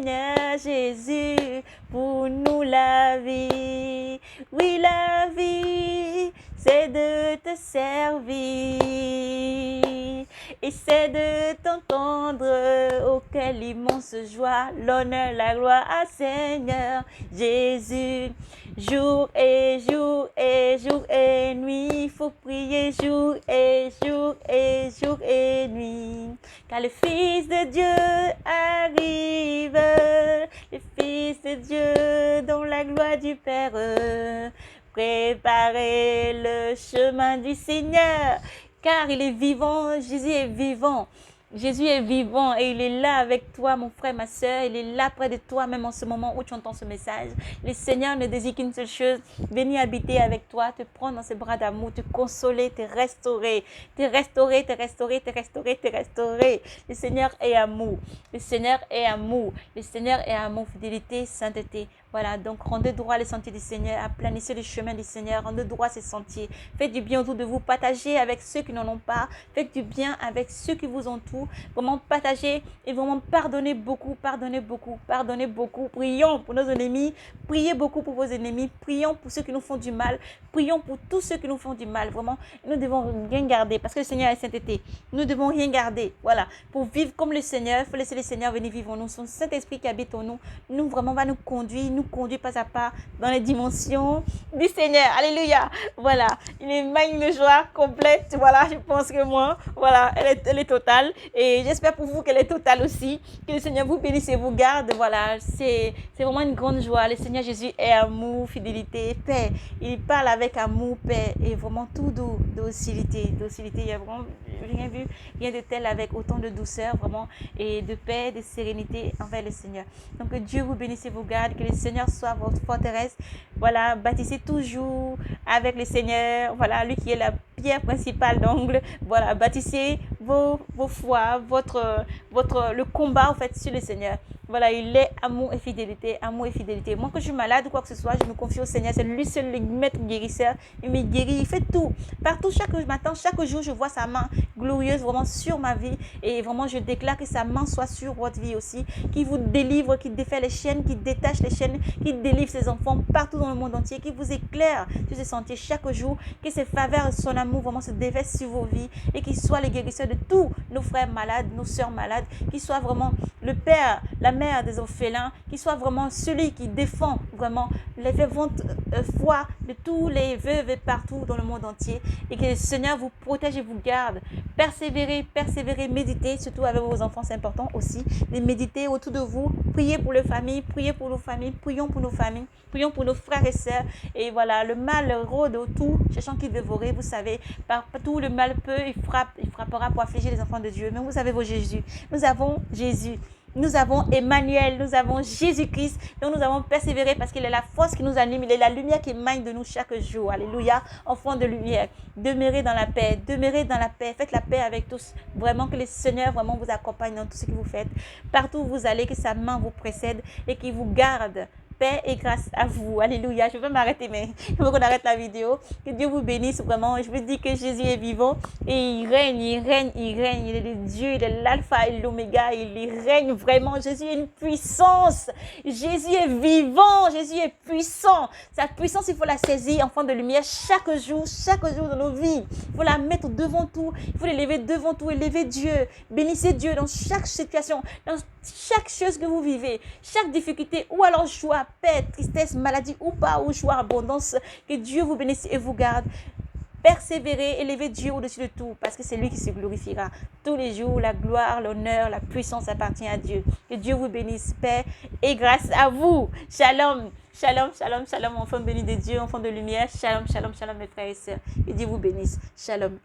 Seigneur Jésus, pour nous la vie. Oui, la vie, c'est de te servir. Et c'est de t'entendre, auquel immense joie, l'honneur, la gloire à Seigneur Jésus. Jour et jour et jour et nuit, il faut prier jour et jour et jour et nuit. Car le Fils de Dieu arrive, le Fils de Dieu dans la gloire du Père. Préparez le chemin du Seigneur, car il est vivant, Jésus est vivant. Jésus est vivant et il est là avec toi, mon frère, ma soeur. Il est là près de toi, même en ce moment où tu entends ce message. Le Seigneur ne désire qu'une seule chose, venir habiter avec toi, te prendre dans ses bras d'amour, te consoler, te restaurer, te restaurer, te restaurer, te restaurer, te restaurer. Le Seigneur est amour. Le Seigneur est amour. Le Seigneur est amour, fidélité, sainteté. Voilà, donc rendez droit les sentiers du Seigneur, aplanissez les chemins du Seigneur, rendez droit ces sentiers. Faites du bien autour de vous, partagez avec ceux qui n'en ont pas, faites du bien avec ceux qui vous entourent. Vraiment partagez et vraiment pardonnez beaucoup, pardonnez beaucoup, pardonnez beaucoup. Prions pour nos ennemis, priez beaucoup pour vos ennemis, prions pour ceux qui nous font du mal, prions pour tous ceux qui nous font du mal. Vraiment, nous devons rien garder parce que le Seigneur est sainteté. Nous devons rien garder. Voilà, pour vivre comme le Seigneur, il faut laisser le Seigneur venir vivre en nous. Son Saint-Esprit qui habite en nous, nous vraiment va nous conduit pas à pas dans les dimensions du Seigneur. Alléluia. Voilà, il est une joie complète. Voilà, je pense que moi, voilà, elle est totale. Et j'espère pour vous qu'elle est totale aussi. Que le Seigneur vous bénisse et vous garde. Voilà, c'est vraiment une grande joie. Le Seigneur Jésus est amour, fidélité, paix. Il parle avec amour, paix et vraiment tout doux, docilité. Docilité, il y a vraiment rien vu, rien de tel avec autant de douceur vraiment et de paix, de sérénité envers le Seigneur. Donc que Dieu vous bénisse et vous garde, que le Seigneur soit votre forteresse. Voilà, bâtissez toujours avec le Seigneur. Voilà, lui qui est la pierre principale d'angle. Voilà, bâtissez vos foi, le combat en fait sur le Seigneur. Voilà, il est amour et fidélité, amour et fidélité. Moi, quand je suis malade ou quoi que ce soit, je me confie au Seigneur. C'est lui seul le maître guérisseur. Il me guérit, il fait tout. Partout, chaque matin, chaque jour, je vois sa main glorieuse vraiment sur ma vie. Et vraiment, je déclare que sa main soit sur votre vie aussi. Qui vous délivre, qui défait les chaînes, qui détache les chaînes, qui délivre ses enfants partout dans le monde entier, qui vous éclaire sur ces sentiers chaque jour. Que ses faveurs et son amour vraiment se déversent sur vos vies. Et qu'il soit le guérisseur de tous nos frères malades, nos sœurs malades. Qu'il soit vraiment le Père, la mère des orphelins, qui soit vraiment celui qui défend vraiment les ferventes foi de tous les veuves partout dans le monde entier, et que le Seigneur vous protège et vous garde. Persévérez, persévérez, méditez, surtout avec vos enfants, c'est important aussi de méditer autour de vous, priez pour les familles, priez pour nos familles, prions pour nos familles, prions pour nos frères et sœurs. Et voilà, le mal rôde autour, cherchant qui dévorer, vous savez, partout le mal il frappera pour affliger les enfants de Dieu. Mais vous avez vos Jésus, nous avons Jésus. Nous avons Emmanuel, nous avons Jésus-Christ, donc nous avons persévéré parce qu'il est la force qui nous anime, il est la lumière qui émane de nous chaque jour. Alléluia, enfants de lumière, demeurez dans la paix, faites la paix avec tous. Vraiment que le Seigneur vraiment vous accompagne dans tout ce que vous faites. Partout où vous allez, que sa main vous précède et qu'il vous garde. Paix et grâce à vous. Alléluia. Je vais m'arrêter, mais il faut qu'on arrête la vidéo. Que Dieu vous bénisse vraiment. Je vous dis que Jésus est vivant et il règne, il règne, il règne. Il est le Dieu, il est l'alpha et l'oméga. Il règne vraiment. Jésus est une puissance. Jésus est vivant. Jésus est puissant. Sa puissance, il faut la saisir, enfant de lumière, chaque jour dans nos vies. Il faut la mettre devant tout. Il faut l'élever devant tout. Élever Dieu. Bénissez Dieu dans chaque situation, dans chaque chose que vous vivez, chaque difficulté, ou alors joie, paix, tristesse, maladie ou pas, ou joie, abondance. Que Dieu vous bénisse et vous garde. Persévérez, élevez Dieu au-dessus de tout, parce que c'est lui qui se glorifiera. Tous les jours, la gloire, l'honneur, la puissance appartient à Dieu. Que Dieu vous bénisse, paix et grâce à vous. Shalom, shalom, shalom, shalom, enfants bénis de Dieu, enfants de lumière. Shalom, shalom, shalom, mes frères et sœurs. Que Dieu vous bénisse. Shalom.